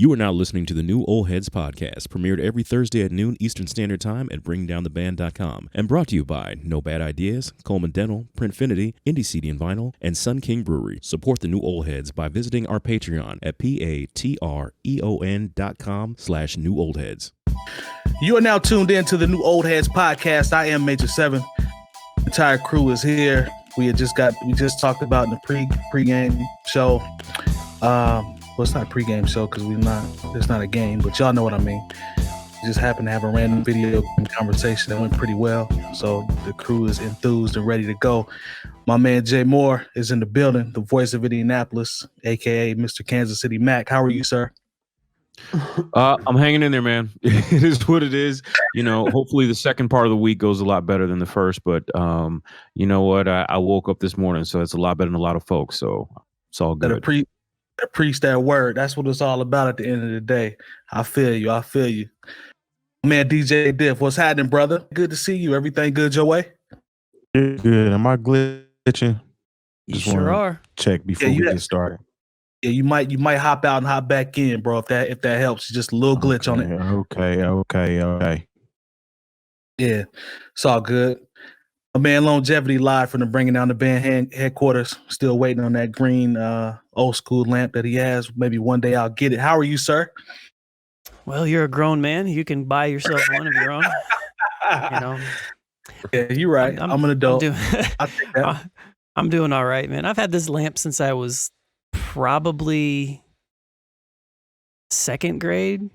You are now listening to the New Old Heads podcast, premiered every Thursday at noon Eastern Standard Time at bringdowntheband.com, and brought to you by No Bad Ideas, Coleman Dental, Printfinity, Indie CD and Vinyl, and Sun King Brewery. Support the New Old Heads by visiting our Patreon at patreon.com/New Old Heads. You are now tuned in to the New Old Heads podcast. I am Major 7. The entire crew is here. We just talked about in the pre-game show. Well, it's not a pre-game show because it's not a game, but y'all know what I mean. We just happened to have a random video conversation that went pretty well. So the crew is enthused and ready to go. My man Jay Moore is in the building, the voice of Indianapolis, aka Mr. Kansas City Mac. How are you, sir? I'm hanging in there, man. It is what it is. You know, hopefully the second part of the week goes a lot better than the first, but you know what? I woke up this morning, so it's a lot better than a lot of folks, so it's all good. Preach that word. That's what it's all about at the end of the day. I feel you. Man, DJ Diff, what's happening, brother? Good to see you. Everything good your way? Good. Am I glitching? You sure are. Check before we get started. Yeah, you might hop out and hop back in, bro. If that helps, just a little glitch on it. Okay. Yeah, it's all good. My man Longevity live from the Bringing Down the Band headquarters. Still waiting on that green old school lamp that he has. Maybe one day I'll get it. How are you, sir? Well, you're a grown man. You can buy yourself one of your own. You know. Yeah, you're right. I'm an adult. I'm doing all right, man. I've had this lamp since I was probably second grade.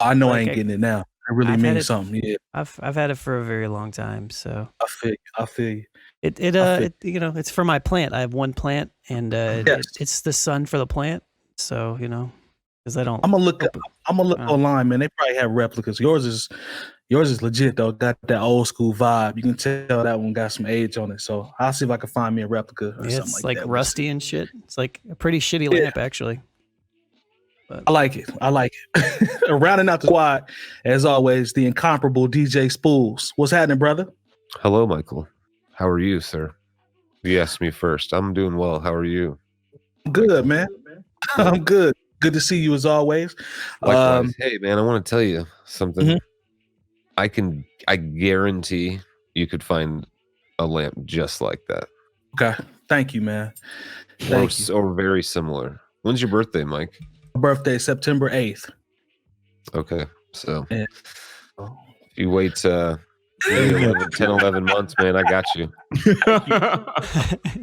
I know I ain't getting it now. It really means something. Yeah, I've had it for a very long time. So I feel you. It you know, it's for my plant. I have one plant, and it's the sun for the plant. So you know, because I don't. I'm gonna look online, man. They probably have replicas. Yours is legit though. Got that old school vibe. You can tell that one got some age on it. So I'll see if I can find me a replica or something it's like that. Rusty and shit. It's like a pretty shitty lamp, actually. But I like it. Rounding out the squad, as always, the incomparable DJ Spoolz. What's happening, brother? Hello, Michael. How are you, sir? You asked me first. I'm doing well. How are you? Good, man. I'm good. Good to see you as always. Likewise. Hey, man, I want to tell you something. Mm-hmm. I guarantee you could find a lamp just like that. Okay. Thank you, man. Or very similar. When's your birthday, Mike? My birthday, September 8th. Okay. So yeah. If you wait 10, 11 months, man, I got you.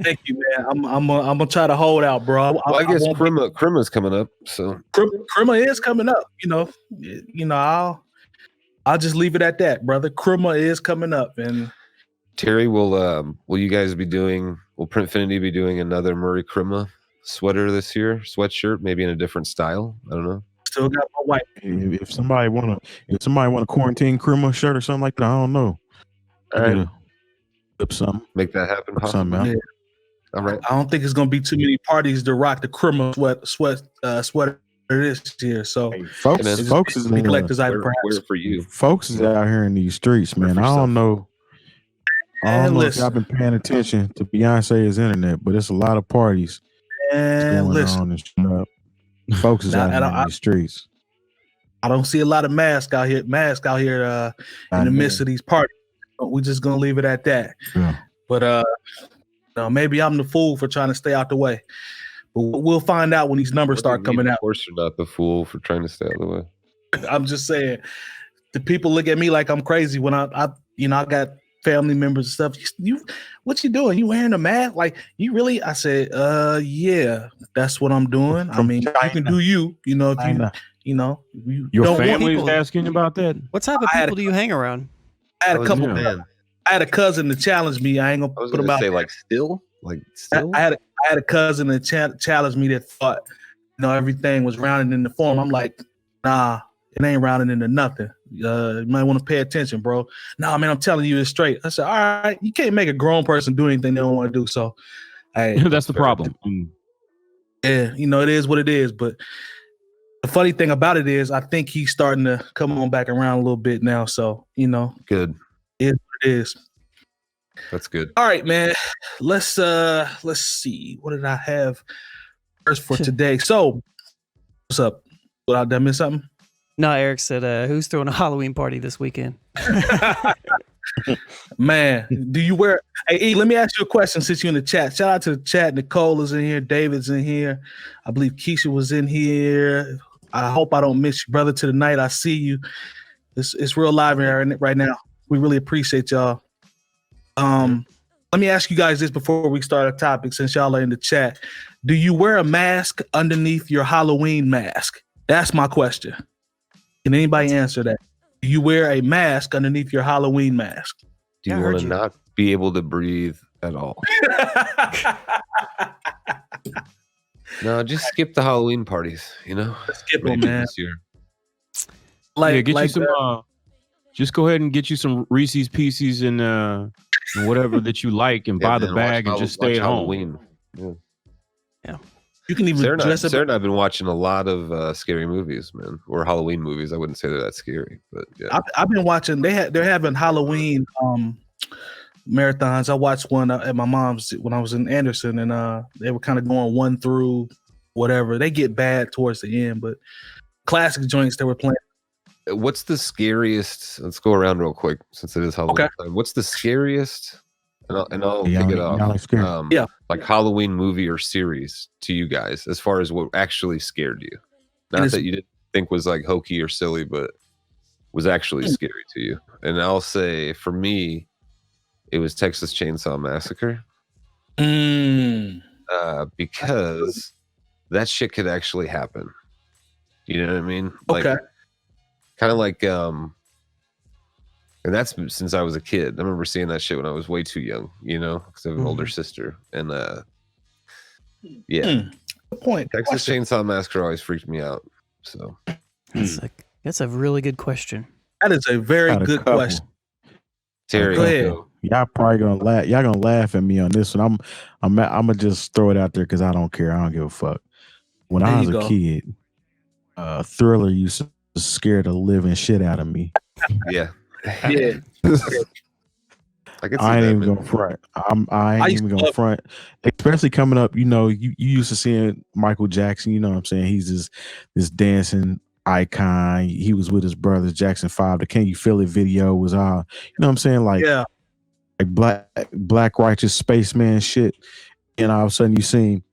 Thank you, man. I'm gonna try to hold out, bro. I guess Krima coming up. So Krima is coming up. You know, I'll just leave it at that, brother. Krima is coming up, and Terry, will you guys be doing? Will Printfinity be doing another Murray Krima sweater this year? Sweatshirt, maybe in a different style. I don't know. Still got my white. If somebody want a quarantine Krima shirt or something like that, I don't know. All right, flip something. Make that happen. Yeah. All right. I don't think it's gonna be too many parties to rock the Krima sweater this year. So folks is collectors item. Where for you? Folks is out here in these streets, man. I don't know if y'all been paying attention to Beyonce's internet, but it's a lot of parties going on and stuff. Folks is out here in these streets. I don't see a lot of masks out here in the midst of these parties. We're just gonna leave it at that. Yeah. But maybe I'm the fool for trying to stay out the way. But we'll find out when these numbers start coming out. Of course, you're not the fool for trying to stay out of the way. I'm just saying, the people look at me like I'm crazy when I got family members and stuff. What you doing? You wearing a mask? Like, you really? I said, yeah, that's what I'm doing. I mean, you can do you know, if your family's asking about that. What type of people do you hang around? I had a couple. I had a cousin to challenge me. I ain't gonna put him out. Say still. I had a cousin that challenged me that thought, everything was rounded into form. I'm like, nah, it ain't rounded into nothing. You might want to pay attention, bro. Nah, man, I'm telling you it's straight. I said, all right, you can't make a grown person do anything they don't want to do. So, hey, that's the problem. Yeah, it is what it is. But the funny thing about it is, I think he's starting to come on back around a little bit now. So, good. It is what it is. That's good. All right, man. Let's see. What did I have first for today? So, what's up? Well, did I miss something? No, Eric said, who's throwing a Halloween party this weekend? Man, do you wear? Hey, E, let me ask you a question since you're in the chat. Shout out to the chat. Nicole is in here. David's in here. I believe Keisha was in here. I hope I don't miss you, brother. To the night, I see you. It's real live in here right now. We really appreciate y'all. Let me ask you guys this before we start our topic, since y'all are in the chat. Do you wear a mask underneath your Halloween mask? That's my question. Can anybody answer that? Do you wear a mask underneath your Halloween mask? Do you want to not be able to breathe at all? No, just skip the Halloween parties, you know? Skip them, man. This year. Get you some. Just go ahead and get you some Reese's Pieces and whatever that you like, and buy the bag and just stay at home. Yeah. You can even dress up. Sarah and I've been watching a lot of scary movies, man, or Halloween movies. I wouldn't say they're that scary, but yeah. I've been watching. They're having Halloween marathons. I watched one at my mom's when I was in Anderson, and they were kind of going one through whatever. They get bad towards the end, but classic joints they were playing. What's the scariest? Let's go around real quick since it is Halloween time. What's the scariest? And I'll kick it off. Like Halloween movie or series to you guys, as far as what actually scared you. Not that you didn't think was like hokey or silly, but was actually scary to you. And I'll say for me, it was Texas Chainsaw Massacre. Because that shit could actually happen. You know what I mean? Like, kind of like and that's since I was a kid. I remember seeing that shit when I was way too young, you know, because I have an older sister. And good point. Texas Chainsaw Massacre always freaked me out. So that's a really good question. That is a very good question. Terry, go ahead. Y'all probably gonna laugh. Y'all gonna laugh at me on this one. I'm gonna just throw it out there because I don't care. I don't give a fuck. When I was a kid, Thriller used to scare the living shit out of me. Yeah. Yeah. I ain't even gonna front. I ain't even gonna front. Especially coming up, you know, you used to seeing Michael Jackson, you know what I'm saying? He's this dancing icon. He was with his brothers, Jackson 5. The Can You Feel It video was all, you know what I'm saying? Like, like black righteous spaceman shit. And all of a sudden you see him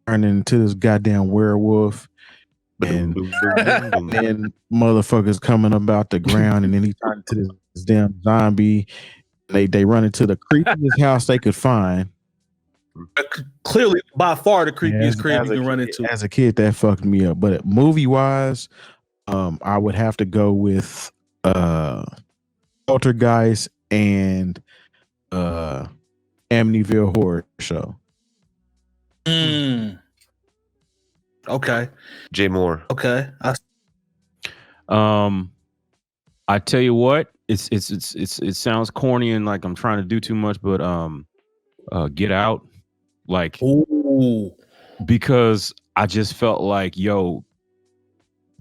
turning into this goddamn werewolf. And then motherfuckers coming up out the ground, and then he turned into this damn zombie. They run into the creepiest house they could find. Clearly, by far the creepiest crib you can run into. As a kid, that fucked me up. But movie wise, I would have to go with Poltergeist and Amityville Horror Show. Okay. Jay Moore. Okay. I tell you what, it sounds corny and like I'm trying to do too much, but Get Out, like, because I just felt like, yo,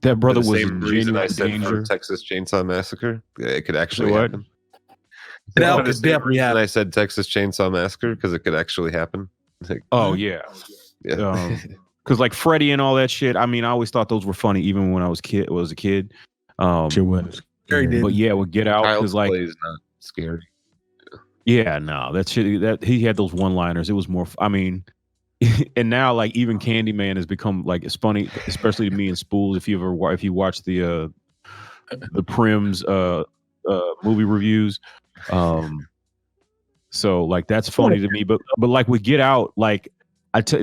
that brother was in genuine danger. Texas Chainsaw Massacre, it could actually happen. That could definitely happen. I said Texas Chainsaw Massacre because it could actually happen. Like, yeah. Because like Freddy and all that shit. I mean, I always thought those were funny, even when I was a kid. Shit was. But yeah, with Get Out, because like is not scary. Yeah, no, that shit. That he had those one-liners. It was more. I mean, and now like even Candyman has become like it's funny, especially to me and Spoolz. If you watch the Prim's movie reviews, so like that's funny to me. But like with Get Out, like.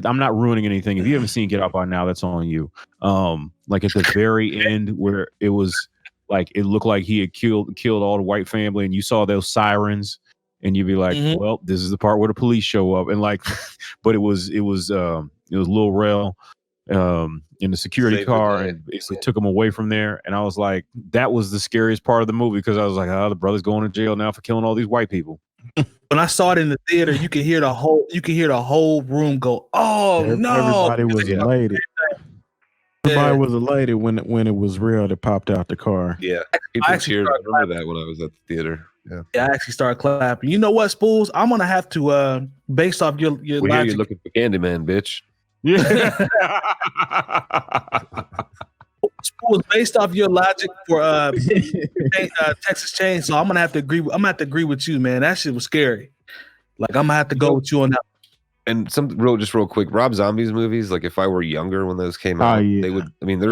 I'm not ruining anything. If you haven't seen Get Out by now, that's on you. Like at the very end where it was like it looked like he had killed all the white family, and you saw those sirens, and you'd be like, well, this is the part where the police show up, and like, but it was Lil Rel in the security car, and basically took him away from there. And I was like, that was the scariest part of the movie because I was like, oh, the brother's going to jail now for killing all these white people. When I saw it in the theater, you could hear the whole room go, "Oh no!" Everybody was elated. Everybody was elated when it was real that popped out the car. Yeah, people cheered. I remember that when I was at the theater. Yeah, I actually started clapping. You know what, Spoolz? I'm gonna have to based off your logic. You're looking for Candyman, bitch. Yeah. was based off your logic for Texas Chainsaw. I'm gonna have to agree. I'm gonna have to agree with you, man. That shit was scary. Like I'm gonna have to go with you on that. And real quick, Rob Zombie's movies. Like if I were younger when those came out, they would. I mean, they're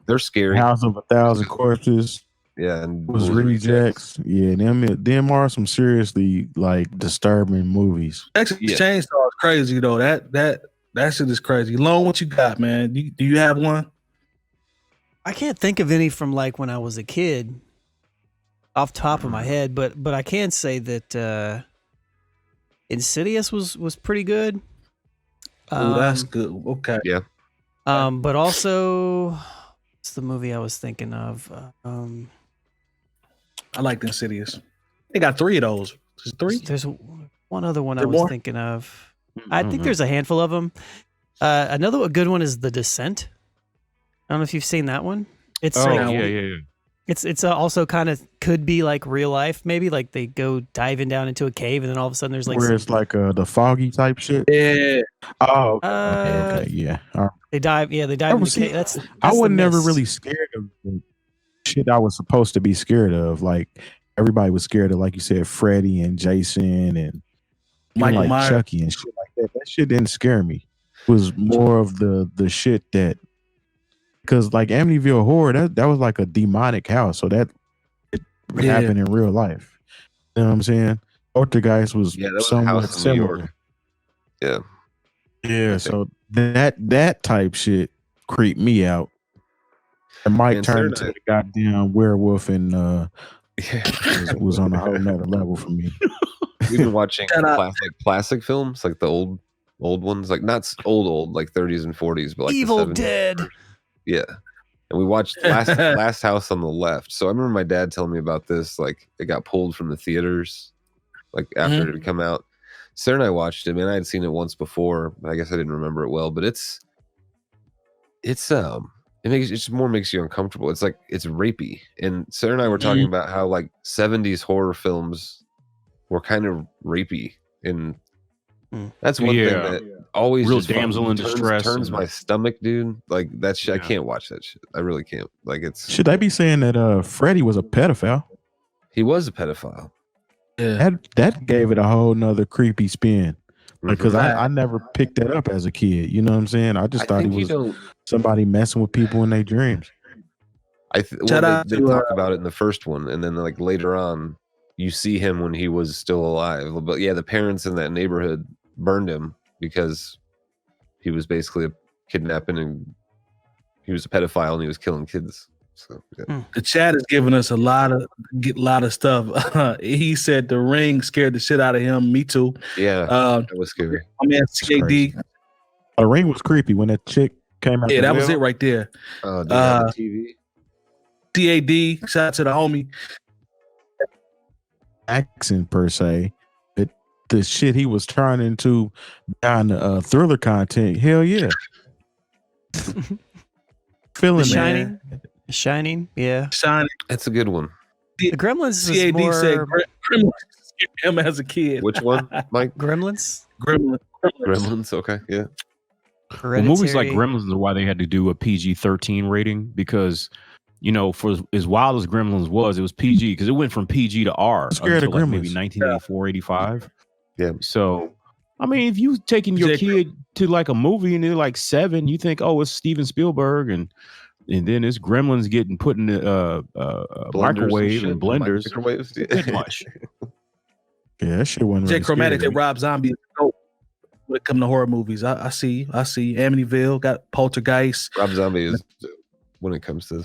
they're scary. House of 1,000 Corpses. Yeah, and was Rejects. Yeah, them are some seriously like disturbing movies. Texas Chainsaw is crazy though. That shit is crazy. Lone, what you got, man? Do you have one? I can't think of any from like when I was a kid, off the top of my head. But I can say that Insidious was pretty good. Oh, that's good. Okay. Yeah. But also, what's the movie I was thinking of? I like Insidious. They got 3 of those. There's 3. There's one other one I was thinking of. I think there's a handful of them. Another good one is The Descent. I don't know if you've seen that one. It's yeah. It's also kind of could be like real life, maybe like they go diving down into a cave and then all of a sudden there's like where it's like the foggy type shit. Yeah. Oh. Okay. Yeah. They dive. Yeah, they dive into the cave. That's I was never really scared of the shit I was supposed to be scared of. Like everybody was scared of, like you said, Freddy and Jason and Michael like Myers. Chucky and shit like that. That shit didn't scare me. It was more of the shit that. Because like Amityville Horror, that was like a demonic house, so that it happened in real life. You know what I'm saying? Poltergeist was somewhat similar. Yeah, yeah. So that type shit creeped me out. And Mike turned into a goddamn werewolf and was on a whole nother level for me. We've been watching classic films, like the old ones, like not old, like 30s and 40s, but like Evil Dead. Yeah. And we watched Last House on the Left. So I remember my dad telling me about this. Like it got pulled from the theaters, like after it had come out. Sarah and I watched it. Man, I had seen it once before, but I guess I didn't remember it well. But it just makes you uncomfortable. It's like it's rapey. And Sarah and I were talking about how like 70s horror films were kind of rapey, and that's one thing that always real just damsel in distress turns my stomach, dude. Like that shit, I can't watch that shit. I really can't. Like it's. Should I be saying that Freddy was a pedophile? He was a pedophile. Yeah, that gave it a whole nother creepy spin. Like, because I never picked that up as a kid. You know what I'm saying? I just thought it was somebody messing with people in their dreams. They talk about it in the first one, and then like later on, you see him when he was still alive. But yeah, the parents in that neighborhood burned him because he was basically kidnapping, and he was a pedophile and he was killing kids. So yeah. The chat is giving us a lot of stuff. He said The Ring scared the shit out of him. Me too. Yeah, that was scary. I mean, CAD. The Ring was creepy when that chick came out. Yeah, that was it right there. TV. CAD. Shout out to the homie. Accent per se, but the shit he was turning into on the thriller content. Hell yeah. Feeling Shining. Shining, yeah. Shining. That's a good one. The Gremlins CAD more... said Gremlins scared him as a kid. Which one, Mike? Gremlins. Gremlins. Okay, yeah. Well, movies like Gremlins are why they had to do a PG-13 rating, because you know, for as wild as Gremlins was, it was PG because it went from PG to R until like maybe 1984, 85. Yeah. So, I mean, if you taking your kid to like a movie and they're like 7, you think, oh, it's Steven Spielberg, and then it's Gremlins getting put in the microwave and blenders. Microwaves, yeah. Much. Yeah, that shit wasn't Jay really Chromatic said Rob Zombie when it comes to horror movies. I see. Amityville got Poltergeist. Rob Zombie is when it comes to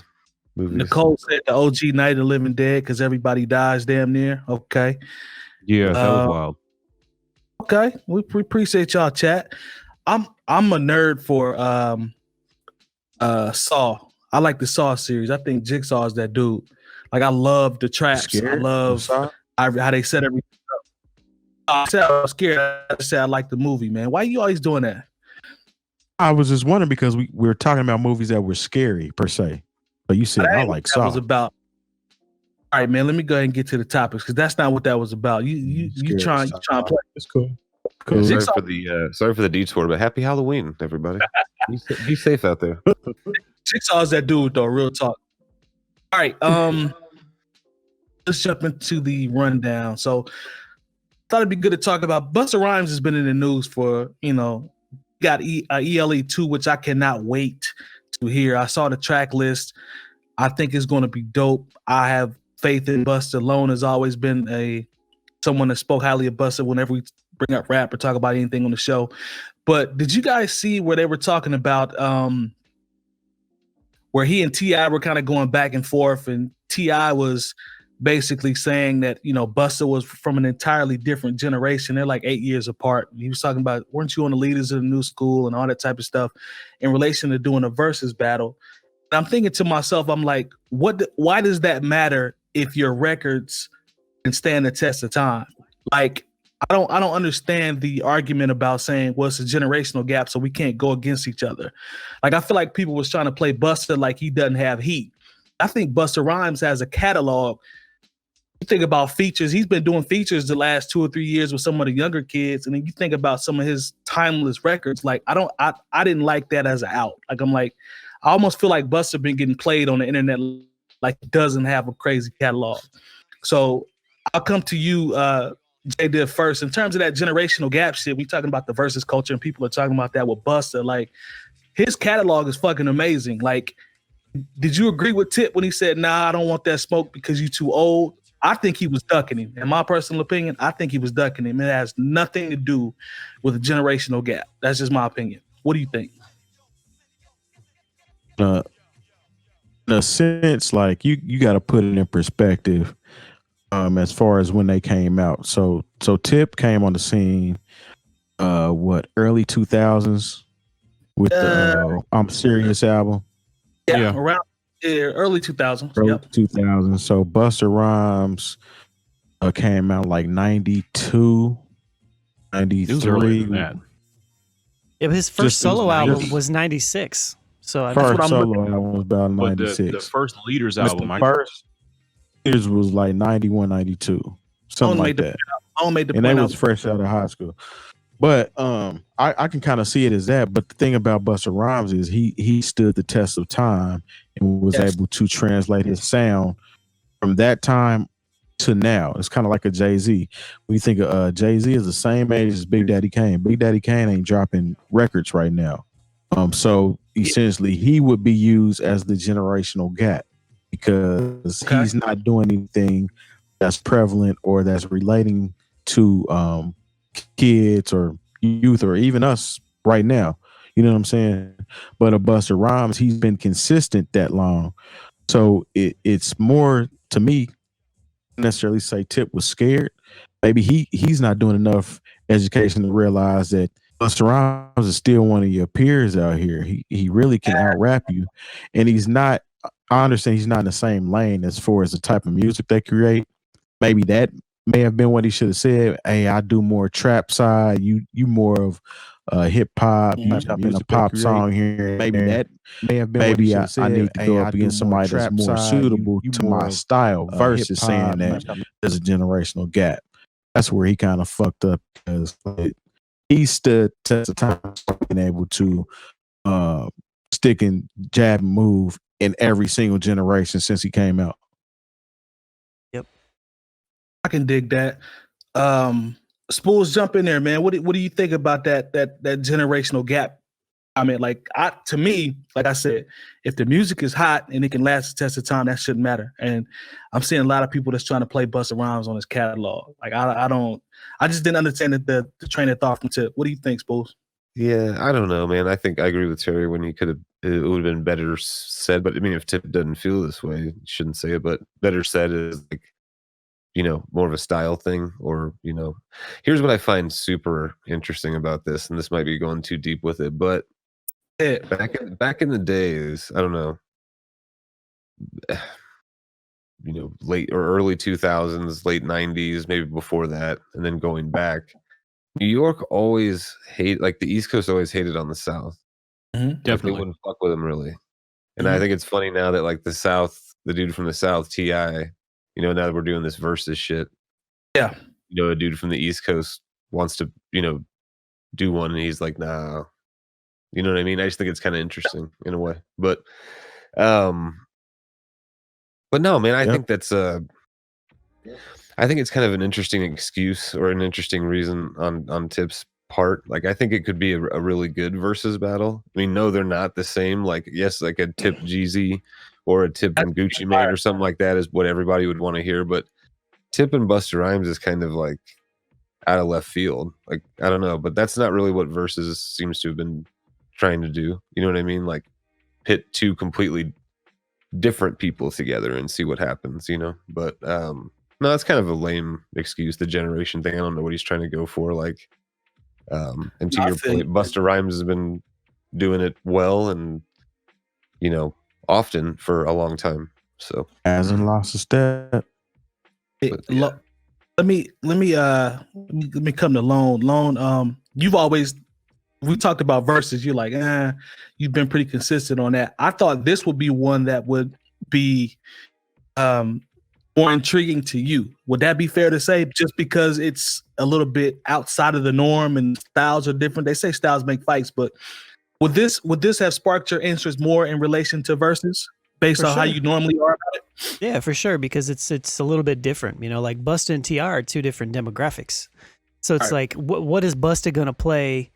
movies. Nicole said the OG Night of the Living Dead because everybody dies damn near. Okay. Yeah, that was wild. Okay, we appreciate y'all chat. I'm a nerd for Saw. I like the Saw series. I think Jigsaw is that dude. Like I love the traps. I love how they set everything up. I said I was scared. I said I like the movie, man. Why are you always doing that? I was just wondering because we were talking about movies that were scary per se. But you said I like Saw. Was about. All right, man. Let me go ahead and get to the topics because that's not what that was about. You trying to play? It's cool. Cool. Sorry for the detour, but happy Halloween, everybody. Be safe out there. Jigsaw's that dude though, real talk. All right, let's jump into the rundown. So thought it'd be good to talk about Busta Rhymes has been in the news for, got ELE2, which I cannot wait to hear. I saw the track list. I think it's going to be dope. I have faith in Busta. Lone has always been someone that spoke highly of Busta whenever we bring up rap or talk about anything on the show. But did you guys see where they were talking about where he and T.I. were kind of going back and forth, and T.I. was basically saying that, Busta was from an entirely different generation. They're like 8 years apart. He was talking about, weren't you on the leaders of the new school and all that type of stuff in relation to doing a versus battle. And I'm thinking to myself, I'm like, why does that matter if your records can stand the test of time? Like, I don't understand the argument about saying, well, it's a generational gap, so we can't go against each other. Like, I feel like people was trying to play Busta like he doesn't have heat. I think Busta Rhymes has a catalog. You think about features, he's been doing features the last 2 or 3 years with some of the younger kids, and then you think about some of his timeless records. Like, I didn't like that as an out. Like, I almost feel like Busta been getting played on the internet like he doesn't have a crazy catalog. So I'll come to you, Jay Diff, first. In terms of that generational gap shit, we talking about the versus culture, and people are talking about that with Busta. Like, his catalog is fucking amazing. Like, did you agree with Tip when he said, nah, I don't want that smoke because you too old? I think he was ducking him. In my personal opinion, I think he was ducking him. It has nothing to do with a generational gap. That's just my opinion. What do you think? In a sense, like you got to put it in perspective. As far as when they came out, so Tip came on the scene, early 2000s with the I'm Serious album. Yeah, around early 2000s. Early 2000s. So Busta Rhymes came out like 92, 93. Yeah, but his first solo album was 96. So first solo album was about 96. The first Leaders album, first Leaders was like 91, 92, something like that. And they was fresh out of high school. But I can kind of see it as that. But the thing about Busta Rhymes is he stood the test of time and was able to translate his sound from that time to now. It's kind of like a Jay-Z. When you think of Jay-Z is the same age as Big Daddy Kane. Big Daddy Kane ain't dropping records right now. So essentially he would be used as the generational gap because he's not doing anything that's prevalent or that's relating to kids or youth or even us right now. You know what I'm saying? But a Busta Rhymes, he's been consistent that long. So it's more, to me, necessarily say Tip was scared. Maybe he's not doing enough education to realize that Busta Rhymes is still one of your peers out here. He really can out rap you. And he's not, I understand he's not in the same lane as far as the type of music they create. Maybe that may have been what he should have said. Hey, I do more trap side. You more of hip hop. You jump in a pop song here. Maybe that may have been. Maybe I need to go up against somebody that's more suitable to my style versus saying that there's a generational gap. That's where he kind of fucked up because he stood test of time being able to stick and jab and move in every single generation since he came out. I can dig that. Spoolz, jump in there, man. What do you think about that generational gap? I mean, to me, like I said, if the music is hot and it can last the test of time, that shouldn't matter. And I'm seeing a lot of people that's trying to play Busta Rhymes on his catalog. Like I just didn't understand the train of thought from Tip. What do you think, Spoolz? Yeah, I don't know, man. I think I agree with Terry when it would have been better said. But I mean, if Tip doesn't feel this way, you shouldn't say it. But better said is like, more of a style thing, or, here's what I find super interesting about this, and this might be going too deep with it, but back in the days, I don't know, late or early 2000s, late 90s, maybe before that, and then going back, New York always the East Coast always hated on the South. Mm-hmm. Definitely. Like, they wouldn't fuck with them really. And I think it's funny now that like the South, the dude from the South, T.I., now that we're doing this versus shit. Yeah. A dude from the East Coast wants to, do one, and he's like, nah, You know what I mean? I just think it's kind of interesting in a way. But no, man, I think that's I think it's kind of an interesting excuse or an interesting reason on Tip's part. Like, I think it could be a really good versus battle. I mean, no, they're not the same. Like, yes, like a Tip Jeezy or a Tip and Gucci Mane or something like that is what everybody would want to hear. But Tip and Busta Rhymes is kind of like out of left field. Like, I don't know, but that's not really what versus seems to have been trying to do. You know what I mean? Like, pit two completely different people together and see what happens, you know? But no, that's kind of a lame excuse, the generation thing. I don't know what he's trying to go for. Like, and to your point, Busta Rhymes has been doing it well and, you know, often for a long time. So hasn't lost a step. Let me come to Lone. You've always, we talked about verses. You're like, you've been pretty consistent on that. I thought this would be one that would be more intriguing to you. Would that be fair to say? Just because it's a little bit outside of the norm and styles are different. They say styles make fights, but would this have sparked your interest more in relation to verses based on how you normally are about it? Yeah, for sure, because it's a little bit different. You know, like Busta and T.I. are two different demographics. So it's like, what is Busta gonna play?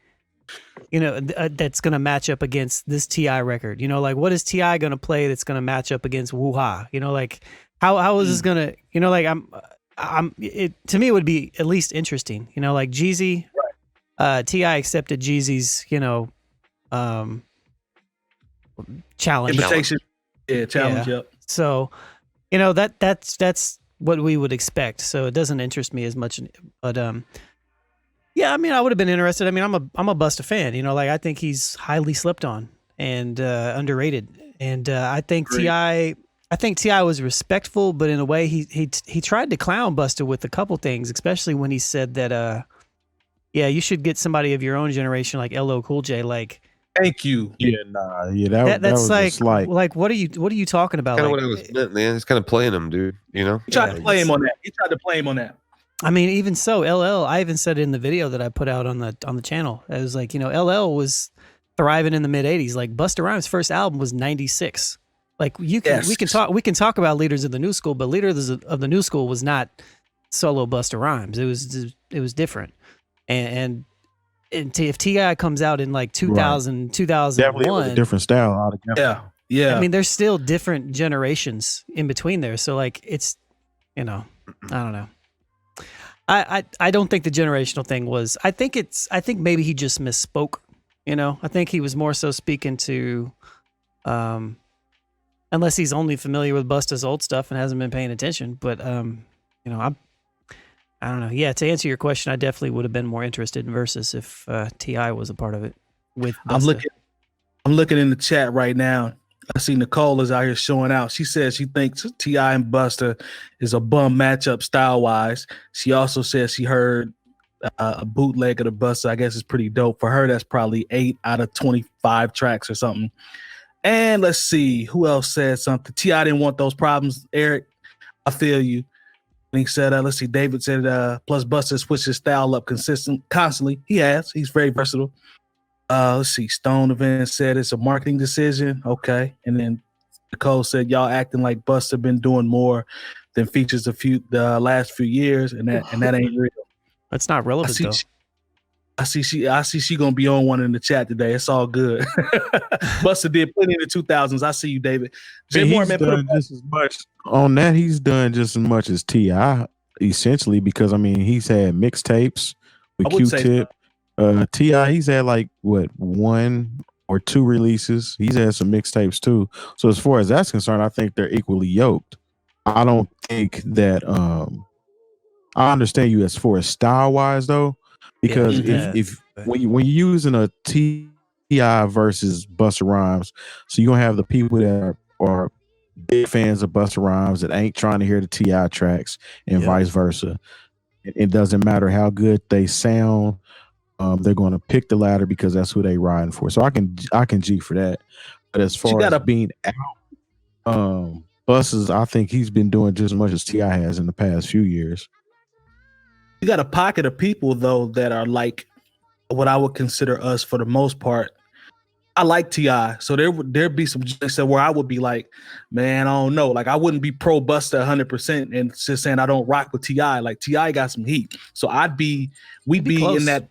You know, that's gonna match up against this T.I. record. You know, like what is T.I. gonna play that's gonna match up against Woo-Ha? You know, like how is this gonna? You know, like to me it would be at least interesting. You know, like Jeezy, T.I. accepted Jeezy's, you know, challenge. Invitation. Yeah, challenge. Yep. So, you know, that's what we would expect. So it doesn't interest me as much, but yeah, I mean, I would have been interested. I mean, I'm a Busta fan. You know, like I think he's highly slept on and underrated. And I think T.I. was respectful, but in a way, he tried to clown Busta with a couple things, especially when he said that, yeah, you should get somebody of your own generation like LL Cool J, like. Thank you. Yeah, that was like what are you talking about? Kind of what I was meant, man. It's kind of playing him, dude. You know, he tried to play him on that. I mean, even so, LL. I even said it in the video that I put out on the channel. I was like, you know, LL was thriving in the mid '80s. Like Busta Rhymes' first album was '96. Like we can talk about leaders of the new school, but leaders of the new school was not solo Busta Rhymes. It was different, and if T.I. comes out in like 2000, 2001, definitely a different style altogether. Yeah. I mean, there's still different generations in between there. So like, it's, you know, I don't know. I don't think the generational thing was. I think maybe he just misspoke. You know, I think he was more so speaking to, unless he's only familiar with Busta's old stuff and hasn't been paying attention. But you know, I don't know. Yeah, to answer your question, I definitely would have been more interested in versus if T.I. was a part of it. With Busta. I'm looking in the chat right now. I see Nicole is out here showing out. She says she thinks T.I. and Busta is a bum matchup style wise. She also says she heard a bootleg of the Busta. I guess it's pretty dope for her. That's probably 8 out of 25 tracks or something. And let's see who else said something. T.I. didn't want those problems. Eric, I feel you. And he said, let's see, David said, plus Busta switched his style up constantly. He has. He's very versatile. Let's see, Stone Event said it's a marketing decision. Okay. And then Nicole said, y'all acting like Busta been doing more than features the last few years, and that ain't real. That's not relevant, though. I see she gonna be on one in the chat today. It's all good. Busta did plenty in the 2000s. I see you, David. Jay Moore, man, done just as much on that. He's done just as much as T.I. essentially, because I mean he's had mixtapes with Q-Tip. T.I. he's had like what 1 or 2 releases. He's had some mixtapes too. So as far as that's concerned, I think they're equally yoked. I don't think that I understand you as far as style wise though. Because if when you're using a T.I. versus Busta Rhymes, so you're gonna have the people that are big fans of Busta Rhymes that ain't trying to hear the T.I. tracks, and vice versa. It doesn't matter how good they sound, they're gonna pick the latter because that's who they riding for. So I can G for that. But as far as being out, Busta's, I think he's been doing just as much as T.I. has in the past few years. You got a pocket of people though that are like what I would consider us for the most part, I like T.I., so there'd be some joints where I would be like, man, I don't know. Like, I wouldn't be pro Busta 100% and just saying I don't rock with T.I. Like, T.I. got some heat. So we'd be in that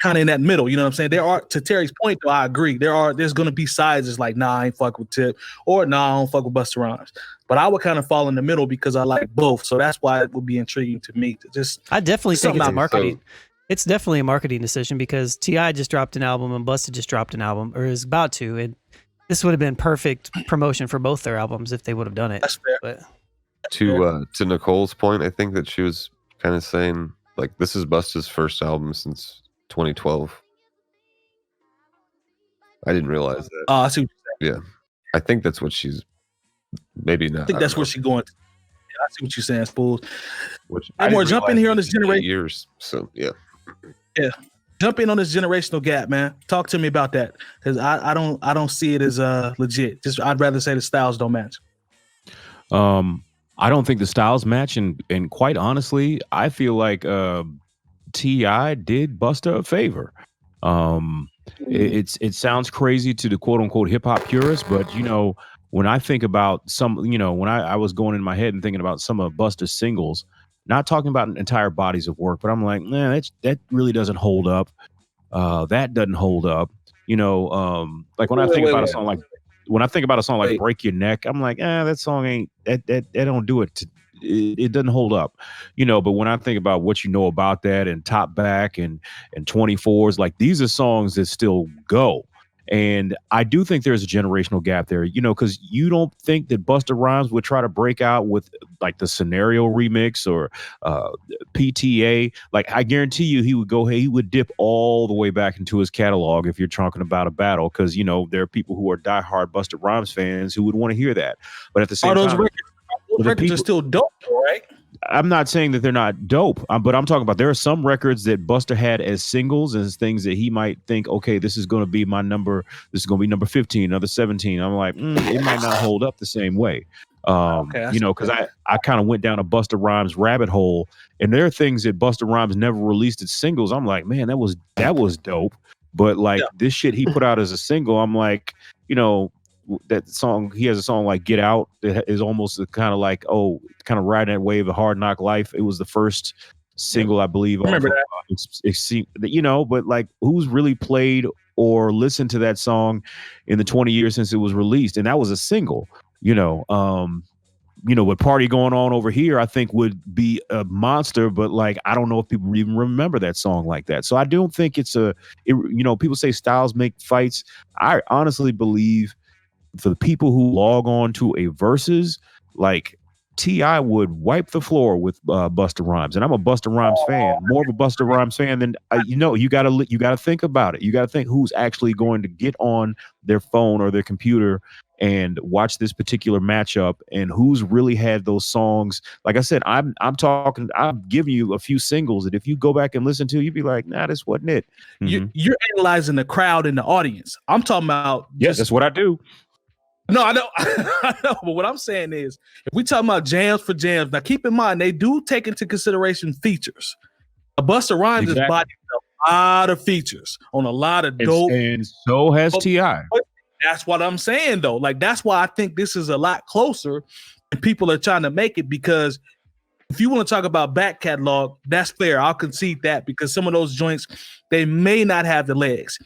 kind of in that middle, you know what I'm saying? There are, to Terry's point, though, I agree. There's going to be sides that's like, nah, I ain't fuck with Tip, or nah, I don't fuck with Busta Rhymes. But I would kind of fall in the middle because I like both. So that's why it would be intriguing to me. I definitely think it's a marketing. It's definitely a marketing decision because T.I. just dropped an album and Busta just dropped an album, or is about to. And this would have been perfect promotion for both their albums if they would have done it. That's fair. But to Nicole's point, I think that she was kind of saying, like, this is Busta's first album since 2012. I didn't realize that. I see what you're saying. Yeah. I think that's what she's maybe not. I think that's where she's going. Yeah, I see what you're saying, Spoolz. More jump in here on this generation. Years. So yeah. Yeah. Jump in on this generational gap, man. Talk to me about that. Because I don't see it as legit. Just I'd rather say the styles don't match. I don't think the styles match, and quite honestly, I feel like T.I. did Busta a favor. It sounds crazy to the quote unquote hip hop purists, but you know, when I think about when I was going in my head and thinking about some of Busta's singles, not talking about entire bodies of work, but I'm like, man, that really doesn't hold up. That doesn't hold up. You know, like when I think about a song like, Break Your Neck, I'm like, that song ain't that don't do it. It doesn't hold up, you know. But when I think about What You Know About That and Top Back and 24s, like these are songs that still go. And I do think there's a generational gap there, you know, because you don't think that Busta Rhymes would try to break out with like the Scenario remix or PTA. Like, I guarantee you he would dip all the way back into his catalog if you're talking about a battle, because, you know, there are people who are diehard Busta Rhymes fans who would want to hear that. But at the same time, those records are still dope, right? I'm not saying that they're not dope, but I'm talking about there are some records that Busta had as singles, as things that he might think, okay, this is going to be my number. This is going to be number 15, another 17. I'm like, it might not hold up the same way. You know, because I kind of went down a Busta Rhymes rabbit hole, and there are things that Busta Rhymes never released as singles. I'm like, man, that was dope. But like this shit he put out as a single, I'm like, you know, that song, he has a song like Get Out that is almost kind of like, kind of riding that wave of Hard Knock Life. It was the first single, I believe. Remember that. You know, but like, who's really played or listened to that song in the 20 years since it was released? And that was a single, you know. With Party Going On Over Here, I think would be a monster, but like, I don't know if people even remember that song like that. So I don't think people say styles make fights. I honestly believe for the people who log on to a Versus, like T.I. would wipe the floor with Busta Rhymes, and I'm a Busta Rhymes fan, more of a Busta Rhymes fan than you got to think about it. You got to think who's actually going to get on their phone or their computer and watch this particular matchup, and who's really had those songs. Like I said, I'm giving you a few singles that if you go back and listen to, you'd be like, nah, this wasn't it. Mm-hmm. You're analyzing the crowd and the audience. I'm talking about. Yes, that's what I do. No, I know. I know. But what I'm saying is, if we talking about jams for jams, now keep in mind, they do take into consideration features. Busta Rhymes is body a lot of features on a lot of dope. And so has T.I. That's what I'm saying, though. Like, that's why I think this is a lot closer and people are trying to make it, because if you want to talk about back catalog, that's fair. I'll concede that, because some of those joints, they may not have the legs. I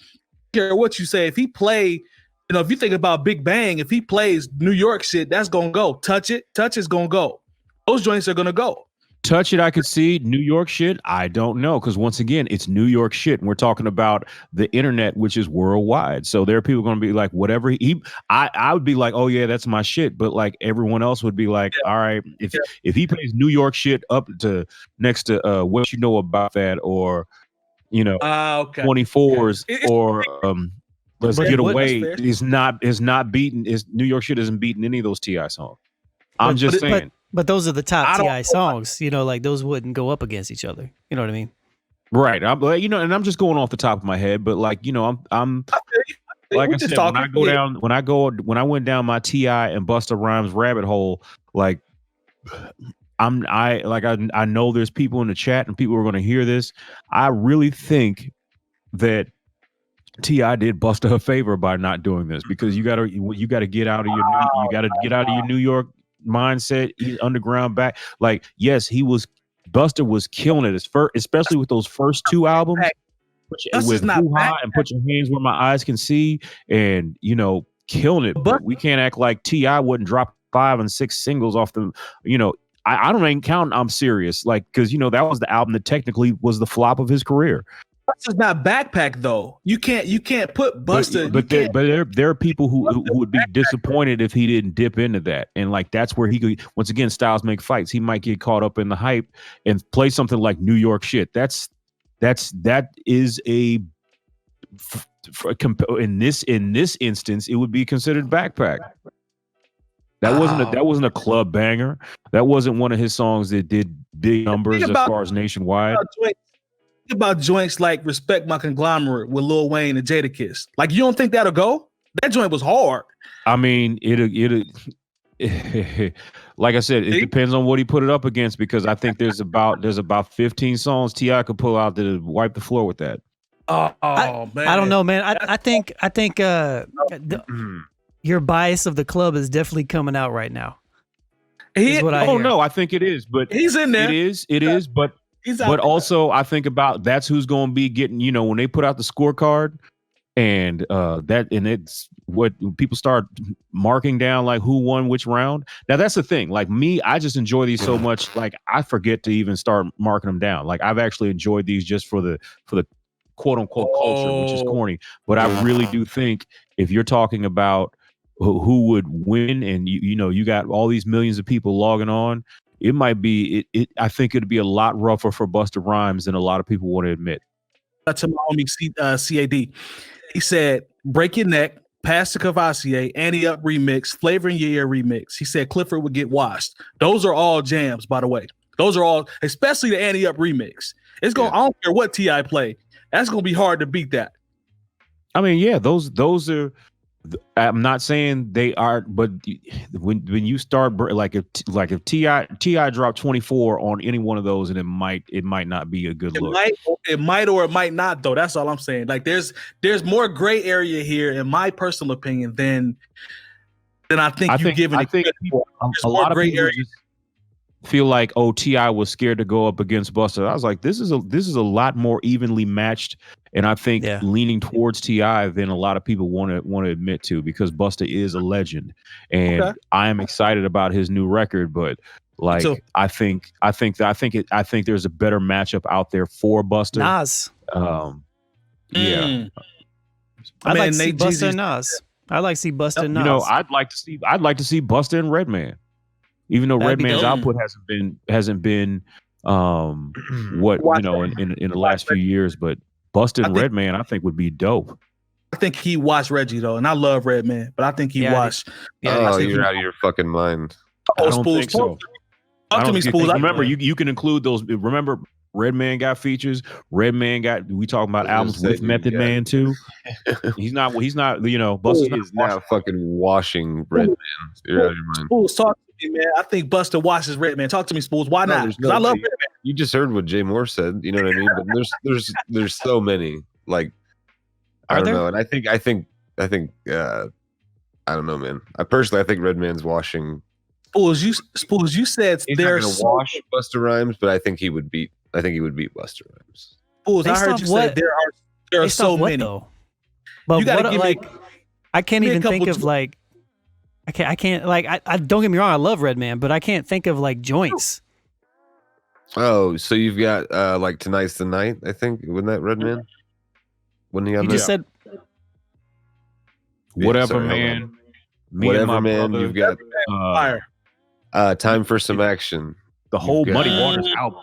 don't care what you say. If he play... You know, if you think about Big Bang, if he plays New York shit, that's gonna go. Touch It is gonna go. Those joints are gonna go. Touch It, I could see. New York shit, I don't know, because once again, it's New York shit, and we're talking about the internet, which is worldwide. So there are people going to be like, whatever I would be like, oh yeah, that's my shit, but like everyone else would be like, all right, if he plays New York shit up to next to What You Know About That, or 24s, or Let's Get Away is not beaten. New York shit isn't beating any of those T.I. songs. I'm just saying. But those are the top T.I. songs. You know, like those wouldn't go up against each other. You know what I mean? Right. And I'm just going off the top of my head, but like, I'm like I said, when I went down my T.I. and Busta Rhymes rabbit hole, like I know there's people in the chat and people are going to hear this. I really think that T.I. did Busta a favor by not doing this, because you gotta get out of your New York mindset, underground back. Like, yes, Busta was killing it especially with those first two albums. With Hoo-Ha and Put Your Hands Where My Eyes Can See, and killing it. But we can't act like T.I. wouldn't drop 5 and 6 singles off the. I don't even count I'm Serious, like, because that was the album that technically was the flop of his career. Busta's not Backpack though. You can't put Busta. But there are people who would be disappointed if he didn't dip into that, and like that's where he could. Once again, styles make fights. He might get caught up in the hype and play something like New York Shit. That is a in this instance it would be considered Backpack. That wasn't a club banger. That wasn't one of his songs that did big numbers as far as nationwide. Think about joints like Respect My Conglomerate with Lil Wayne and Jadakiss. Like, you don't think that'll go? That joint was hard. I mean, it like I said, it depends on what he put it up against, because I think there's about 15 songs T.I. could pull out to wipe the floor with that. Man, I don't know, man. I think your bias of the club is definitely coming out right now. No, I think it is, but he's in there. It is, but also I think about that's who's going to be getting. When they put out the scorecard, and it's what people start marking down, like who won which round. Now that's the thing. Like me, I just enjoy these so much. Like I forget to even start marking them down. Like I've actually enjoyed these just for the quote unquote culture, which is corny. But I really do think if you're talking about who would win, and you got all these millions of people logging on, it might be I think it'd be a lot rougher for Busta Rhymes than a lot of people want to admit. To my homie CAD, he said, "Break Your Neck," Pass to Cavassier, Annie Up remix, Flavor in Your Ear remix. He said Clifford would get washed. Those are all jams, by the way. Those are all, especially the Annie Up remix. It's going. I don't care what T.I. play. That's gonna be hard to beat that. I mean, yeah, those are. I'm not saying they are, but when you start like if T.I. dropped 24 on any one of those, and it might not be a good look. It might or it might not, though. That's all I'm saying. Like there's more gray area here, in my personal opinion, than I think you're giving. I think a lot of people feel like, T.I. was scared to go up against Busta. I was like, this is a lot more evenly matched, and I think leaning towards T.I. than a lot of people want to admit to, because Busta is a legend, and I am excited about his new record. But like, I think there's a better matchup out there for Busta. Nas. Yeah. I'd like to see Busta and Nas. I'd like to see Busta and Nas. I'd like to see Busta and Redman. Even though Redman's output hasn't been what in the last few years, but Busta and Redman I think would be dope. I think he watched Reggie though, and I love Redman, but I think he watched. You're out of your fucking mind. I don't think so. Talk to me, Spoolz. Remember, you can include those. Remember, Redman got features. We talking about albums with Method Man too. He's not. Busta is now fucking washing Redman. You're out of your mind. Spoolz, talk to me, man. I think Busta washes Redman. Talk to me, Spoolz. Why not? Because I love Redman. You just heard what Jay Moore said. You know what I mean? But there's so many. Like, I don't know. And I think I don't know, man. I think Redman's washing. Spoolz, you said there's not gonna wash Busta Rhymes, but I think he would beat Busta Rhymes. Spoolz, I heard you say there are so many. Though? But you gotta give me, I can't even think of like. I can't like. I don't get me wrong. I love Redman, but I can't think of like joints. Oh, so you've got like Tonight's the Night, I think. Wasn't that Redman? When he just said whatever, man. Whatever, man. You've got Time for Some Action. The whole Muddy Waters album.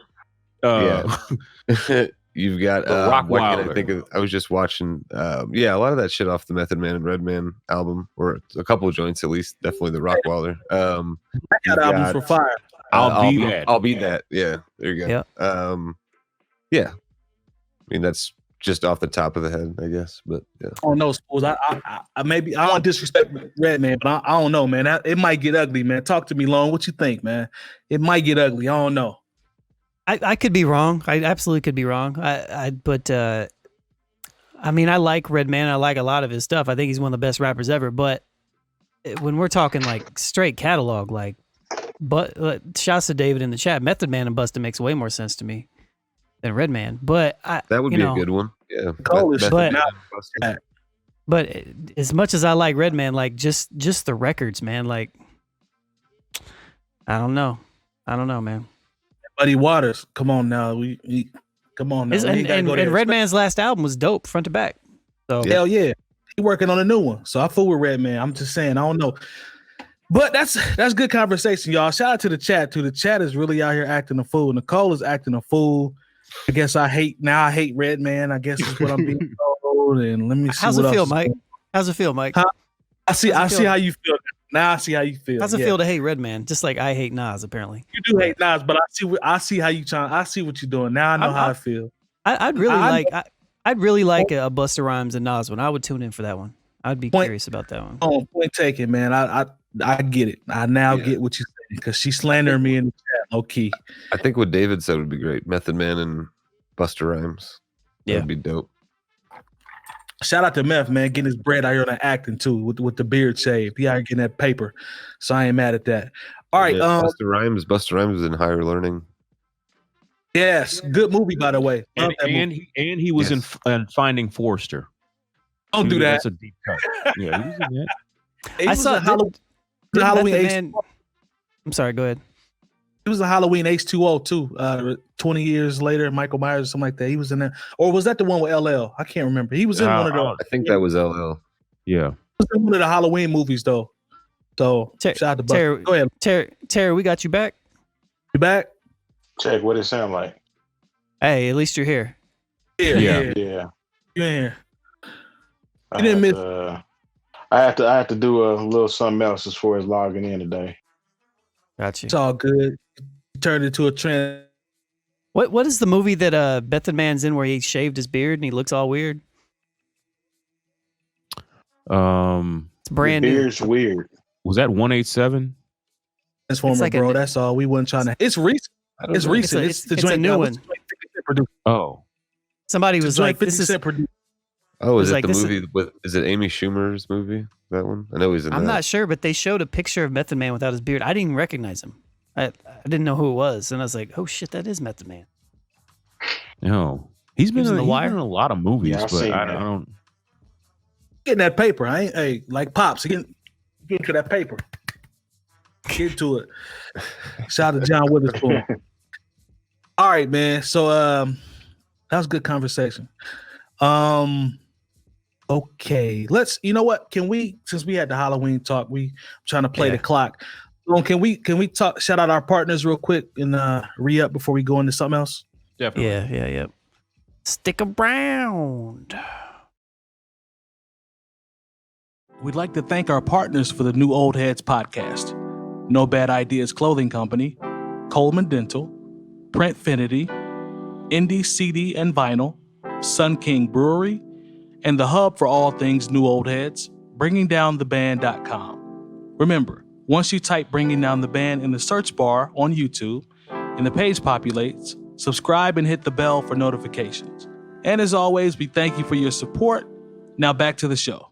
You've got Rock Wilder. I was just watching a lot of that shit off the Method Man and Redman album, or a couple of joints at least. Definitely the Rock Wilder. That album for fire. I'll be that. Yeah, there you go. Yeah. I mean, that's just off the top of the head, I guess. But yeah. Oh no, Spoolz. I maybe I don't disrespect Redman, but I don't know, man. It might get ugly, man. Talk to me, Lone. What you think, man? It might get ugly. I don't know. I could be wrong. I absolutely could be wrong. But I mean, I like Redman. I like a lot of his stuff. I think he's one of the best rappers ever. But when we're talking like straight catalog, shouts to David in the chat. Method Man and Busta makes way more sense to me than Redman. But that would be a good one. Yeah. But as much as I like Redman, like just the records, man. Like, I don't know, man. Buddy Waters, come on now. We come on now. And Redman's last album was dope, front to back. So hell yeah, he working on a new one. So I fool with Redman. I'm just saying, I don't know, but that's good conversation, y'all. Shout out to the chat too. The chat is really out here acting a fool. Nicole is acting a fool. I guess I hate Redman. I guess is what I'm being told. And let me see. How's it feel, Mike? How's it feel, Mike? I see how you feel. Now I see how you feel. How's it feel to hate Redman? Just like I hate Nas, apparently. You do hate Nas, but I see how you trying. I see what you're doing. Now I know how I feel. I'd really like a Busta Rhymes and Nas one. I would tune in for that one. I'd be curious about that one. Oh, point taken, man. I get it. I now get what you're saying because she's slandering me in the chat, low key. I think what David said would be great. Method Man and Busta Rhymes. That would be dope. Shout out to Meth, man, getting his bread out here on the acting too with the beard shave. He out here getting that paper, so I ain't mad at that. All right, Busta Rhymes is in Higher Learning. Yes, good movie by the way. And he was in Finding Forrester. Don't do that. That's a deep cut. Yeah, he was in that. I saw the Halloween H2O. I'm sorry. Go ahead. It was a Halloween H2O too. 20 years later, Michael Myers or something like that. He was in there, or was that the one with LL? I can't remember. He was in one of those. I think that was LL. Yeah, he was in one of the Halloween movies though. So shout out to Busta. Go ahead, Terry. We got you back. You back? Check what it sound like. Hey, at least you're here. Yeah. You're here. You didn't miss. I have to do a little something else as far as logging in today. Got you. It's all good. Turned into a trend. What is the movie that Method Man's in where he shaved his beard and he looks all weird? It's brand new. Beard's weird. Was that 187? Transformer, like bro. That's all. We weren't trying to. It's recent. It's recent. It's the joint. A new one. Oh, somebody was like, "This is." Oh, is it the movie with? Is it Amy Schumer's movie? That one? I know he's in. I'm not sure, but they showed a picture of Method Man without his beard. I didn't even recognize him. I didn't know who it was, and I was like, "Oh shit, that is Method Man." No, he's been in a lot of movies, but I don't. Getting that paper, like Pops. Get to that paper. Get to it. Shout out to John Witherspoon. All right, man. So that was a good conversation. Okay, you know what? Can we, since we had the Halloween talk, we trying to play the clock. Can we talk? Shout out our partners real quick and re-up before we go into something else. Definitely. Yeah. Stick around. We'd like to thank our partners for the New Old Heads podcast: No Bad Ideas Clothing Company, Coleman Dental, Printfinity, Indie CD and Vinyl, Sun King Brewery, and the hub for all things New Old Heads, bringingdowntheband.com. Remember, once you type Bringing Down the Band in the search bar on YouTube and the page populates, subscribe and hit the bell for notifications. And as always, we thank you for your support. Now back to the show.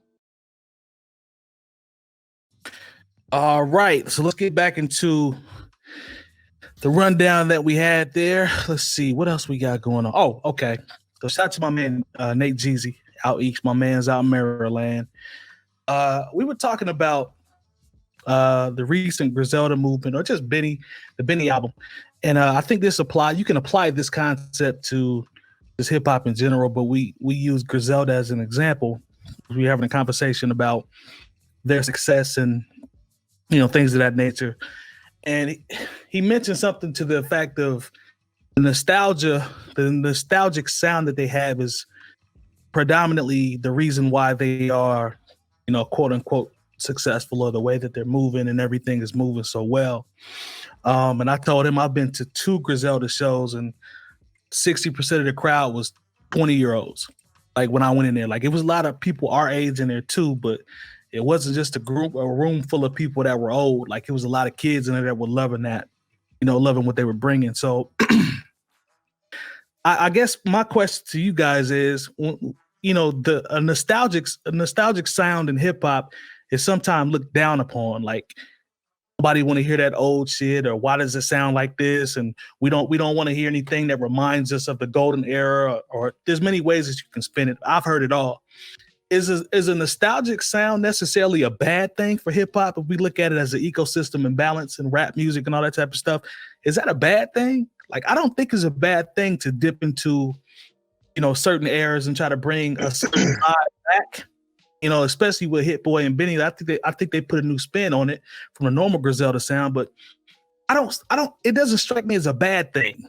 All right, so let's get back into the rundown that we had there. Let's see, what else we got going on? Oh, okay. So shout out to my man, Nate Jeezy, out east. My man's out in Maryland. We were talking about the recent Griselda movement, or just the Benny album. And I think you can apply this concept to just hip hop in general, but we use Griselda as an example. We're having a conversation about their success and, things of that nature. And he mentioned something to the effect of the nostalgic sound that they have is predominantly the reason why they are, quote unquote, successful, or the way that they're moving and everything is moving so well. And I told him I've been to 2 Griselda shows and 60% of the crowd was 20-year-olds. Like when I went in there, like it was a lot of people our age in there too, but it wasn't just a room full of people that were old. Like it was a lot of kids in there that were loving that, loving what they were bringing. So I guess my question to you guys is, a nostalgic sound in hip hop is sometimes looked down upon. Like, nobody want to hear that old shit, or why does it sound like this? And we don't want to hear anything that reminds us of the golden era, or there's many ways that you can spin it. I've heard it all. Is a nostalgic sound necessarily a bad thing for hip hop if we look at it as an ecosystem and balance and rap music and all that type of stuff? Is that a bad thing? Like, I don't think it's a bad thing to dip into, certain eras and try to bring a certain vibe back. Especially with Hit Boy and Benny. I think they put a new spin on it from the normal Griselda sound, but I don't. It doesn't strike me as a bad thing.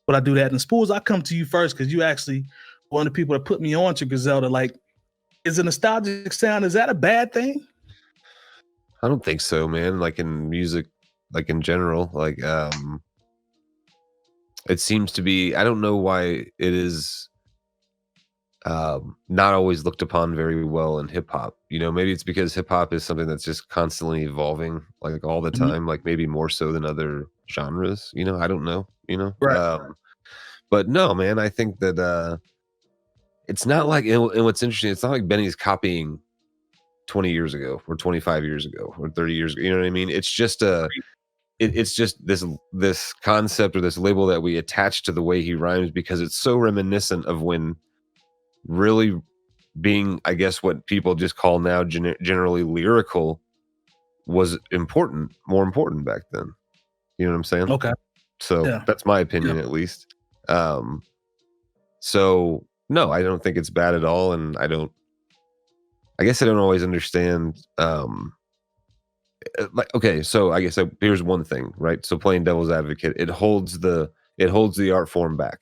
But I do that. And Spoolz, I come to you first because you actually one of the people that put me on to Griselda. Like, is a nostalgic sound, is that a bad thing? I don't think so, man. Like in music, like in general, like it seems to be, I don't know why it is not always looked upon very well in hip hop. Maybe it's because hip hop is something that's just constantly evolving, like all the time, like maybe more so than other genres. I don't know, Right. But no, man, I think that it's not like, and what's interesting, it's not like Benny's copying 20 years ago or 25 years ago or 30 years ago. You know what I mean? It's just it's just this concept or this label that we attach to the way he rhymes because it's so reminiscent of when really being, I guess, what people just call now generally lyrical was more important back then. You know what I'm saying? Okay. So that's my opinion, at least. So no, I don't think it's bad at all. And I guess I don't always understand. Okay, so I guess here's one thing, right? So playing devil's advocate, it holds the art form back.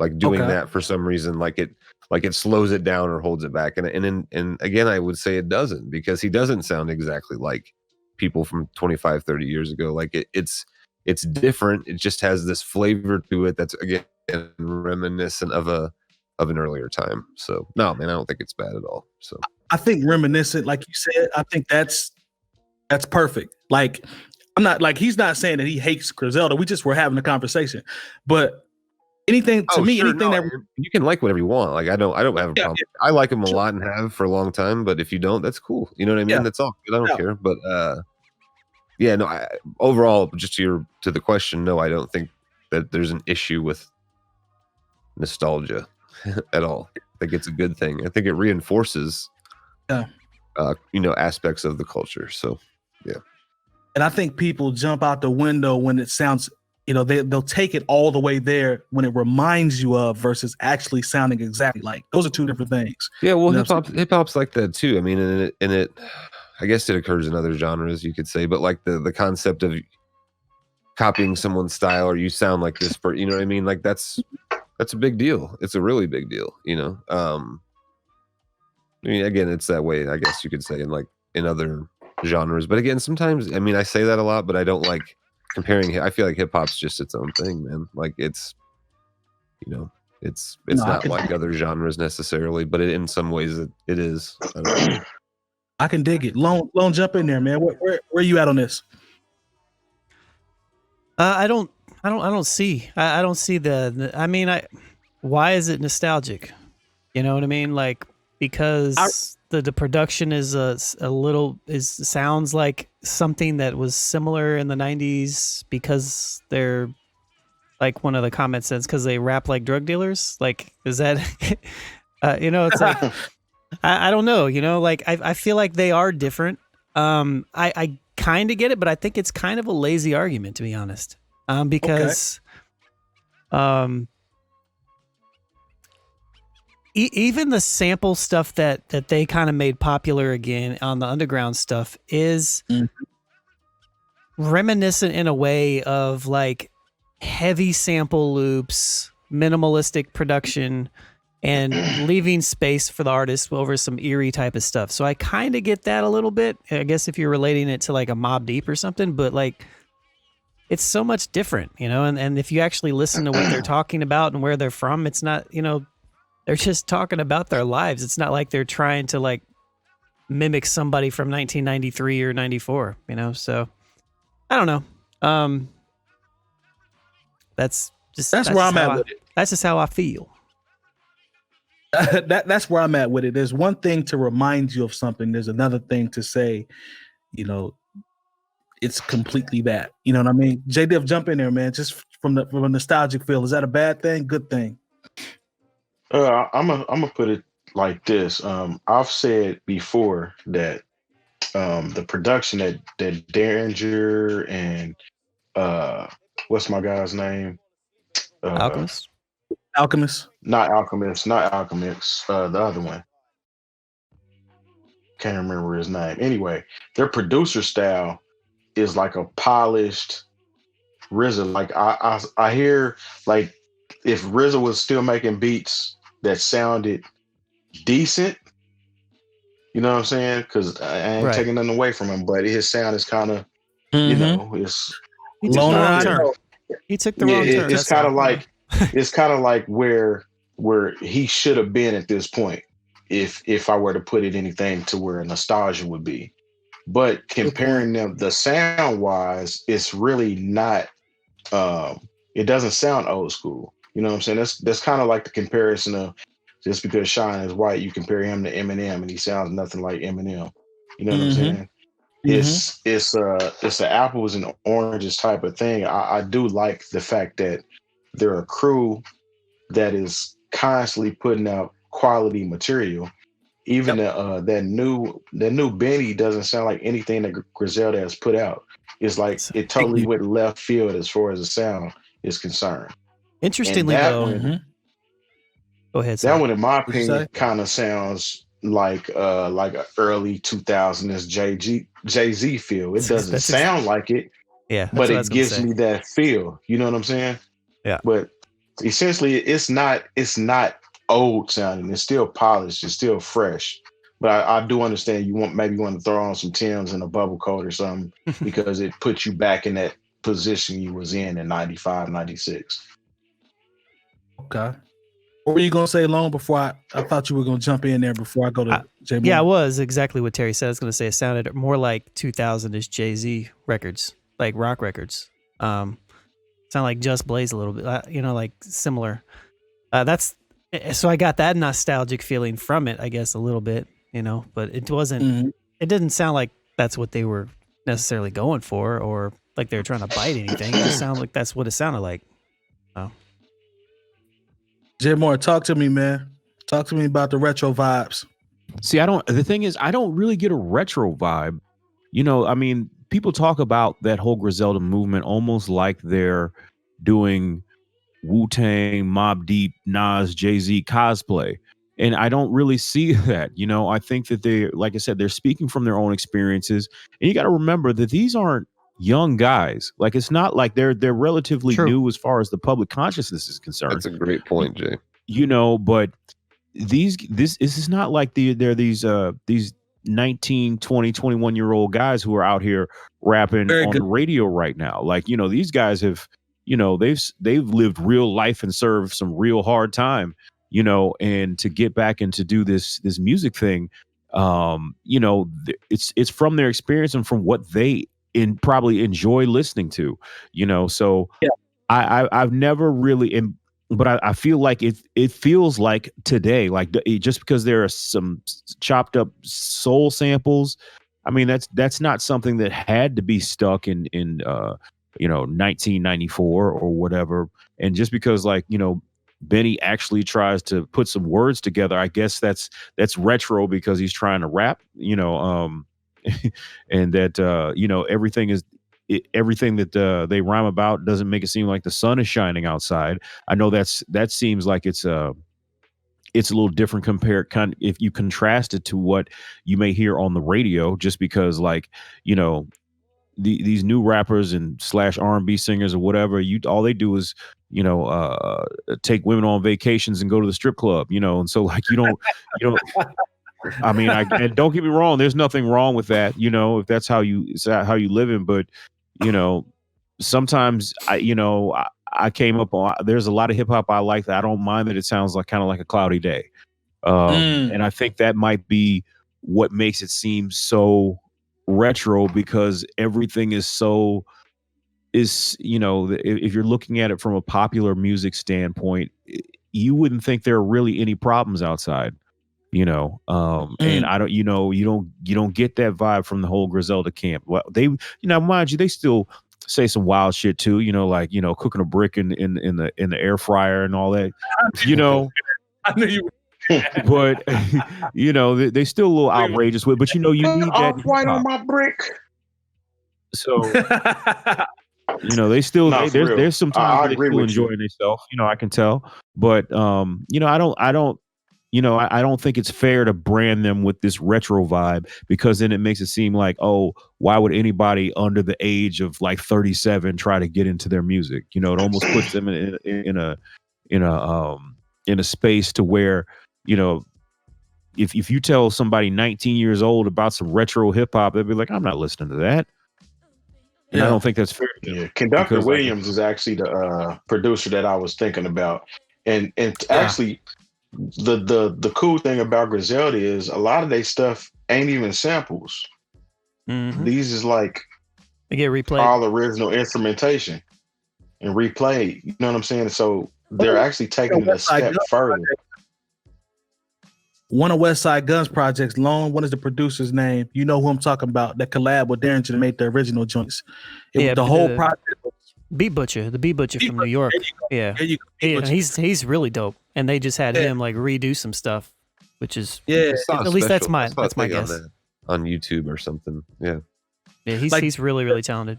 Like doing that for some reason, like it slows it down or holds it back. And again, I would say it doesn't, because he doesn't sound exactly like people from 25, 30 years ago. Like it's different. It just has this flavor to it that's, again, reminiscent of an earlier time. So no, man, I don't think it's bad at all. So I think reminiscent, like you said, I think that's perfect. Like, I'm not, like, he's not saying that he hates Griselda. We just were having a conversation. But anything that you can like whatever you want. Like, I don't have a problem. I like him a lot and have for a long time. But if you don't, that's cool. You know what I mean? That's all good. I don't care. But overall, just to the question, no, I don't think that there's an issue with nostalgia at all. I think it's a good thing. I think it reinforces aspects of the culture. So and I think people jump out the window when it sounds, they'll take it all the way there when it reminds you of versus actually sounding exactly like. Those are two different things. Yeah, well, hip hop's like that too. I mean, and it I guess it occurs in other genres, you could say, but like the concept of copying someone's style, or you sound like this, you know what I mean? Like that's a big deal. It's a really big deal, I mean, again, it's that way, I guess you could say, in other genres. But again, sometimes, I mean, I say that a lot, but I don't like comparing. I feel like hip hop's just its own thing, man. Like it's not like other genres necessarily, but in some ways it is. I don't know. I can dig it. Lone, jump in there, man. Where are you at on this? I don't see the. I mean, why is it nostalgic? You know what I mean? Like, because the production is sounds like something that was similar in the 90s, because they're, like one of the comments says, because they rap like drug dealers. Like, is that it's like I don't know, like I feel like they are different. I kind of get it, but I think it's kind of a lazy argument, to be honest. Because even the sample stuff that they kind of made popular again on the underground stuff is reminiscent in a way of like heavy sample loops, minimalistic production, and leaving space for the artist over some eerie type of stuff. So I kind of get that a little bit, I guess, if you're relating it to like a Mobb Deep or something, but like it's so much different, and if you actually listen to what they're talking about and where they're from, it's not, they're just talking about their lives. It's not like they're trying to like mimic somebody from 1993 or 94, so I don't know. That's where I'm at with it. That's just how I feel. That's where I'm at with it. There's one thing to remind you of something. There's another thing to say, it's completely that. You know what I mean? Jay Diff, jump in there, man. Just from a nostalgic feel. Is that a bad thing? Good thing? I'm gonna put it like this. I've said before that the production that Derringer and what's my guy's name? Alchemist? Not Alchemist. The other one. Can't remember his name. Anyway, their producer style is like a polished RZA. Like I hear, like, if RZA was still making beats that sounded decent, you know what I'm saying? Because I ain't taking nothing away from him, but his sound is kind of, it's he took the wrong turn. He took the wrong turn. It's kind of like it's kind of like where he should have been at this point, if I were to put it anything to where nostalgia would be. But comparing them, the sound wise, it's really not. It doesn't sound old school. You know what I'm saying? That's kind of like the comparison of, just because Shine is white, you compare him to Eminem, and he sounds nothing like Eminem. You know what I'm saying? It's an apples and oranges type of thing. I do like the fact that they're a crew that is constantly putting out quality material. Even that new Benny doesn't sound like anything that Griselda has put out. It's like it totally went left field as far as the sound is concerned. Interestingly, though, go ahead. That one, in my opinion, kind of sounds like a early 2000s Jay-Z feel. It doesn't sound like it, but it gives me that feel. You know what I'm saying? Yeah. But essentially, it's not old sounding. It's still polished. It's still fresh. But I do understand you want to throw on some Timbs and a bubble coat or something because it puts you back in that position you was in 95, 96. Okay. What were you gonna say, Long? Before I thought you were gonna jump in there before I go to Jay. Yeah, I was exactly what Terry said. I was gonna say it sounded more like 2000-ish Jay-Z records, like rock records. Sound like Just Blaze a little bit, like similar. So I got that nostalgic feeling from it, I guess, a little bit, but it wasn't. It didn't sound like that's what they were necessarily going for, or like they were trying to bite anything. It just sounded like that's what it sounded like. Oh. Jay Moore, talk to me, man. Talk to me about the retro vibes. See, the thing is, I don't really get a retro vibe. I mean, people talk about that whole Griselda movement almost like they're doing Wu-Tang, Mobb Deep, Nas, Jay-Z cosplay. And I don't really see that. I think that they, like I said, they're speaking from their own experiences. And you got to remember that these aren't young guys. Like, it's not like they're relatively new as far as the public consciousness is concerned. That's a great point, Jay. But this is not like they're these 19, 20, 21-year-old guys who are out here rapping on the radio right now. Like, these guys have, they've lived real life and served some real hard time, and to get back and to do this music thing, it's from their experience and from what they probably enjoy listening to, so I've never really, but I feel like it feels like today, like just because there are some chopped up soul samples, I mean, that's not something that had to be stuck in 1994 or whatever. And just because, like, Benny actually tries to put some words together, I guess that's retro because he's trying to rap, and that everything that they rhyme about doesn't make it seem like the sun is shining outside. I know that seems like it's a little different compared if you contrast it to what you may hear on the radio, just because, like, these new rappers and / R&B singers or whatever, all they do is take women on vacations and go to the strip club, and so, like, you don't I mean, and don't get me wrong, there's nothing wrong with that, if that's how you live in, but sometimes I came up on, there's a lot of hip hop I like that I don't mind that it sounds like kind of like a cloudy day. And I think that might be what makes it seem so retro, because everything is if you're looking at it from a popular music standpoint, you wouldn't think there are really any problems outside, and I don't, you don't get that vibe from the whole Griselda camp. Well, they, mind you, they still say some wild shit too, like, cooking a brick in the air fryer and all that, I knew you. But they still a little outrageous with, but you need that white on my brick. So they still there's some times they still enjoying themselves, I can tell, but I don't think it's fair to brand them with this retro vibe, because then it makes it seem like, oh, why would anybody under the age of like 37 try to get into their music? It almost puts them in a space to where, if you tell somebody 19 years old about some retro hip hop, they'll be like, I'm not listening to that. And I don't think that's fair. Yeah, Conductor Williams is actually the producer that I was thinking about, and actually. The cool thing about Griselda is a lot of their stuff ain't even samples. Mm-hmm. These is like they get replayed, all original instrumentation and replayed. You know what I'm saying? So they're actually taking it a step further. One of West Side Gun's projects, what is the producer's name? You know who I'm talking about? That collab with Derringer to make the original joints. The whole project. The Beat Butcher from New York. He's really dope. And they just had him like redo some stuff, which is at least that's my guess. On YouTube or something. Yeah. Yeah, he's really, really talented.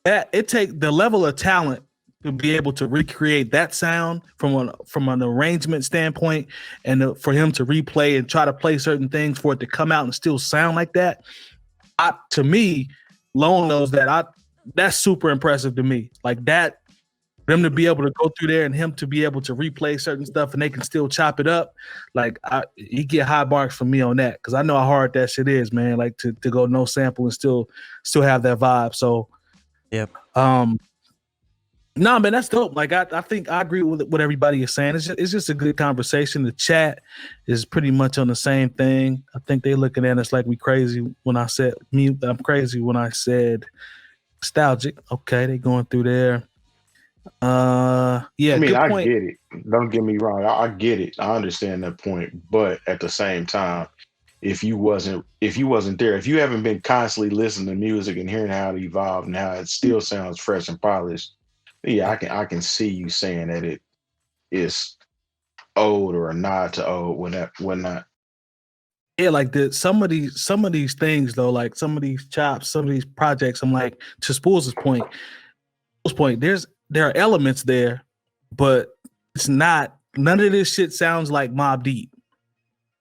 It takes the level of talent to be able to recreate that sound from an arrangement standpoint, and for him to replay and try to play certain things for it to come out and still sound like that. To me, Lone knows that that's super impressive to me. Like that, them to be able to go through there and him to be able to replay certain stuff and they can still chop it up. Like he get high marks from me on that, because I know how hard that shit is, man. Like to go no sample and still have that vibe. So, yep. No, man, that's dope. Like I think I agree with what everybody is saying. It's just a good conversation. The chat is pretty much on the same thing. I think they looking at us like we crazy when I said I'm crazy when I said nostalgic. Okay, they going through there. I get it. Don't get me wrong. I get it. I understand that point. But at the same time, if you wasn't there, if you haven't been constantly listening to music and hearing how it evolved and how it still sounds fresh and polished, yeah, I can see you saying that it is old or a nod to old when not. Yeah, like some of these things though, like some of these chops, some of these projects, I'm like, to Spoolz' point, there are elements there, but it's not. None of this shit sounds like Mobb Deep.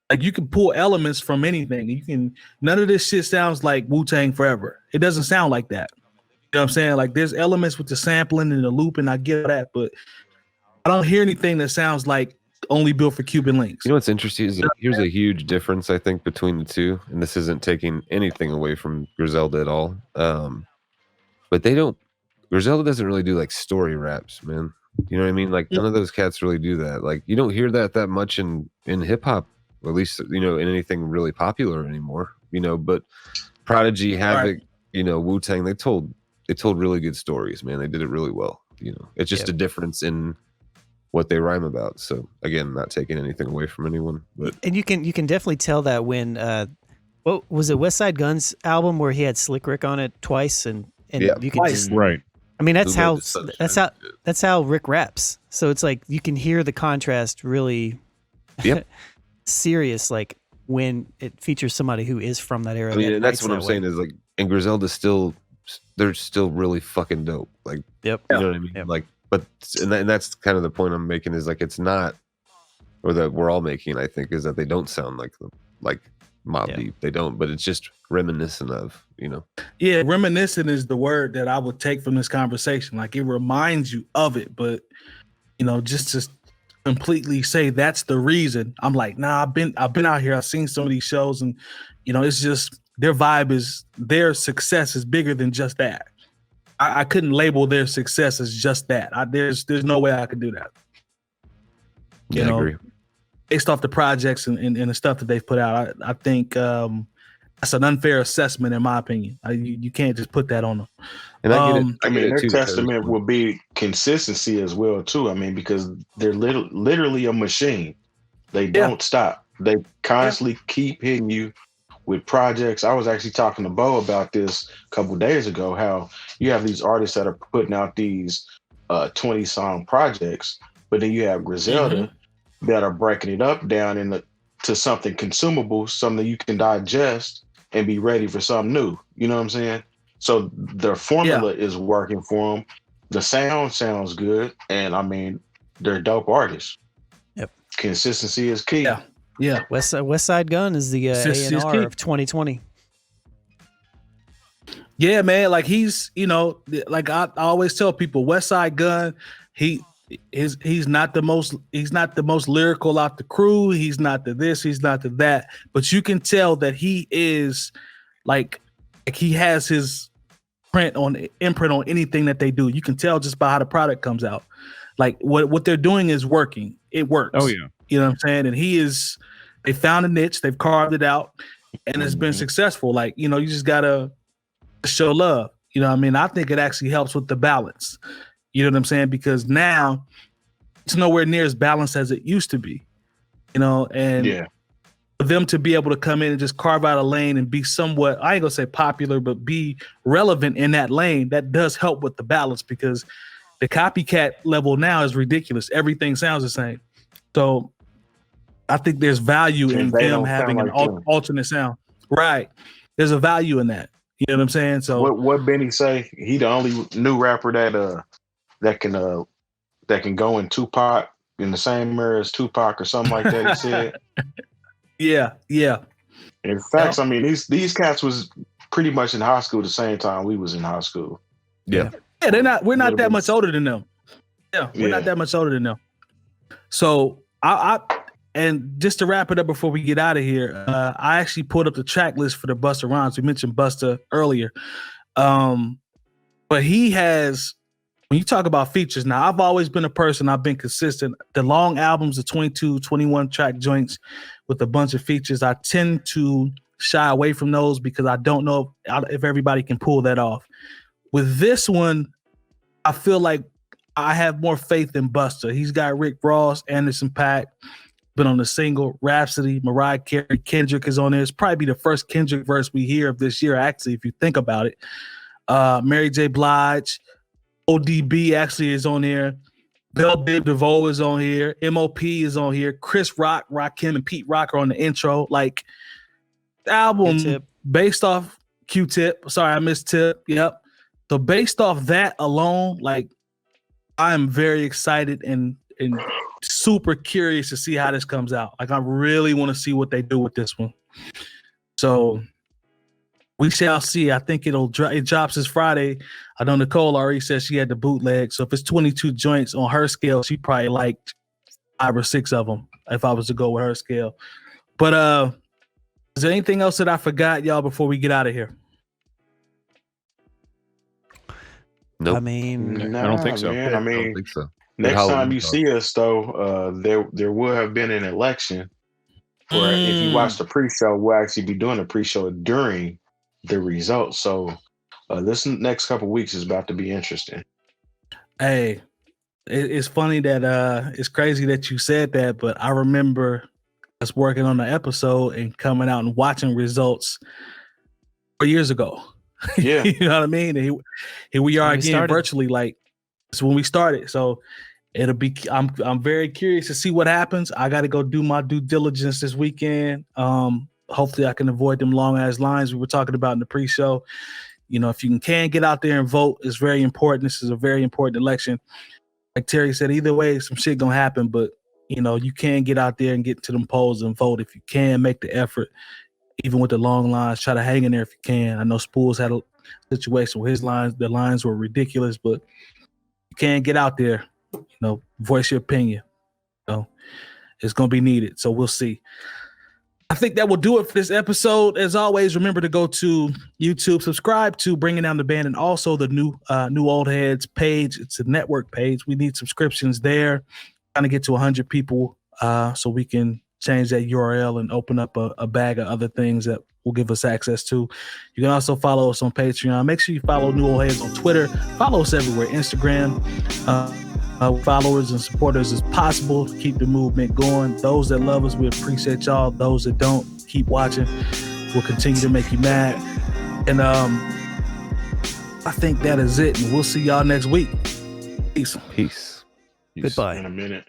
Like you can pull elements from anything. None of this shit sounds like Wu-Tang Forever. It doesn't sound like that. You know what I'm saying? Like there's elements with the sampling and the looping. I get that, but I don't hear anything that sounds like Only Built for Cuban Links. You know what's interesting is here's a huge difference I think between the two, and this isn't taking anything away from Griselda at all. But Griselda doesn't really do like story raps, man. You know what I mean? Like none of those cats really do that. Like you don't hear that much in hip hop, or at least in anything really popular anymore. But Prodigy, Havoc, Wu-Tang, they told really good stories, man. They did it really well. It's just a difference in what they rhyme about. So again, not taking anything away from anyone, but and you can definitely tell that when what was it, West Side Gun's album where he had Slick Rick on it twice, and you can just right. I mean, that's how Rick raps. So it's like you can hear the contrast really serious, like when it features somebody who is from that era. I mean, and that's what I'm saying is like, and Griselda's they're still really fucking dope. Like, you know what I mean? Yep. Like, but and that's kind of the point I'm making is like it's not, or that we're all making, I think, is that they don't sound like them, like Mobb Deep. They don't, but it's just reminiscent of, Yeah, reminiscent is the word that I would take from this conversation. Like it reminds you of it, but just to completely say that's the reason. I'm like, nah, I've been out here. I've seen some of these shows, and it's just their their success is bigger than just that. I couldn't label their success as just that. There's no way I could do that. I agree. Based off the projects and the stuff that they've put out, I think that's an unfair assessment in my opinion. You can't just put that on them. And I get it. Their testament will be consistency as well too. I mean, because they're literally a machine. They don't stop. They constantly keep hitting you with projects. I was actually talking to Bo about this a couple days ago, how you have these artists that are putting out these 20-song projects, but then you have Griselda that are breaking it up down to something consumable, something you can digest and be ready for something new. You know what I'm saying? So their formula is working for them. The sound sounds good, and I mean, they're dope artists. Yep. Consistency is key. Yeah. Yeah. West Side Gun is the A&R of 2020. Yeah, man. Like he's, like I always tell people, West Side Gun, he's not the most lyrical out the crew. He's not the this, he's not the that. But you can tell that he is like he has his imprint on anything that they do. You can tell just by how the product comes out. Like what they're doing is working. It works. Oh yeah. You know what I'm saying? And they found a niche, they've carved it out, and it's been successful. Like, you just gotta show love. You know what I mean? I think it actually helps with the balance. You know what I'm saying? Because now it's nowhere near as balanced as it used to be. And for them to be able to come in and just carve out a lane and be somewhat, I ain't gonna say popular, but be relevant in that lane, that does help with the balance, because the copycat level now is ridiculous. Everything sounds the same. So I think there's value in them having an alternate sound. Right. There's a value in that. You know what I'm saying? So what Benny say? He the only new rapper that can go in Tupac in the same era as Tupac or something like that, he said. Yeah. In fact, I mean, these cats was pretty much in high school the same time we was in high school. Yeah. Yeah, we're not that much older than them. Yeah, we're not that much older than them. So and just to wrap it up before we get out of here, I actually pulled up the track list for the Busta Rhymes. We mentioned Busta earlier. But he has, when you talk about features, now I've always been a person, I've been consistent. The long albums, the 22, 21 track joints with a bunch of features, I tend to shy away from those because I don't know if everybody can pull that off. With this one, I feel like I have more faith in Busta. He's got Rick Ross, Anderson .Paak, been on the single, Rhapsody, Mariah Carey, Kendrick is on there. It's probably the first Kendrick verse we hear of this year, actually, if you think about it. Mary J. Blige, ODB actually is on here. Belle Biv DeVoe is on here. MOP is on here. Chris Rock, Rakim, and Pete Rock are on the intro. Like, the album Q-Tip. Based off Q-Tip. Sorry, I missed Tip. Yep. So based off that alone, like, I am very excited and super curious to see how this comes out. Like, I really want to see what they do with this one. So we shall see. I think it drops this Friday. I know Nicole already said she had the bootleg. So if it's 22 joints on her scale, she probably liked 5 or 6 of them if I was to go with her scale. But is there anything else that I forgot, y'all, before we get out of here? Nope. I mean, I don't think so. Man. I don't think so. Next time you see us, though, there will have been an election. Or if you watch the pre-show, we'll actually be doing a pre-show during the results. So this next couple of weeks is about to be interesting. Hey, it's funny that it's crazy that you said that, but I remember us working on the episode and coming out and watching results 4 years ago. Yeah. You know what I mean? And here we are again virtually, like it's when we started. So it'll be I'm very curious to see what happens. I got to go do my due diligence this weekend. Hopefully I can avoid them long ass lines we were talking about in the pre-show. If you can get out there and vote, it's very important. This is a very important election. Like Terry said, either way, some shit gonna happen, but you can get out there and get to them polls and vote if you can. Make the effort. Even with the long lines, try to hang in there if you can. I know Spoolz had a situation where the lines were ridiculous, but you can get out there, voice your opinion. It's going to be needed. So we'll see. I think that will do it for this episode. As always, remember to go to YouTube, subscribe to Bringing Down the Band, and also the new Old Heads page. It's a network page. We need subscriptions there. Trying to get to 100 people so we can change that URL and open up a bag of other things that will give us access to. You can also follow us on Patreon. Make sure you follow New Old Heads on Twitter. Follow us everywhere. Instagram. Followers and supporters as possible to keep the movement going. Those that love us, we appreciate y'all. Those that don't, keep watching. We'll continue to make you mad. And I think that is it. And we'll see y'all next week. Peace. Peace. Goodbye. In a minute.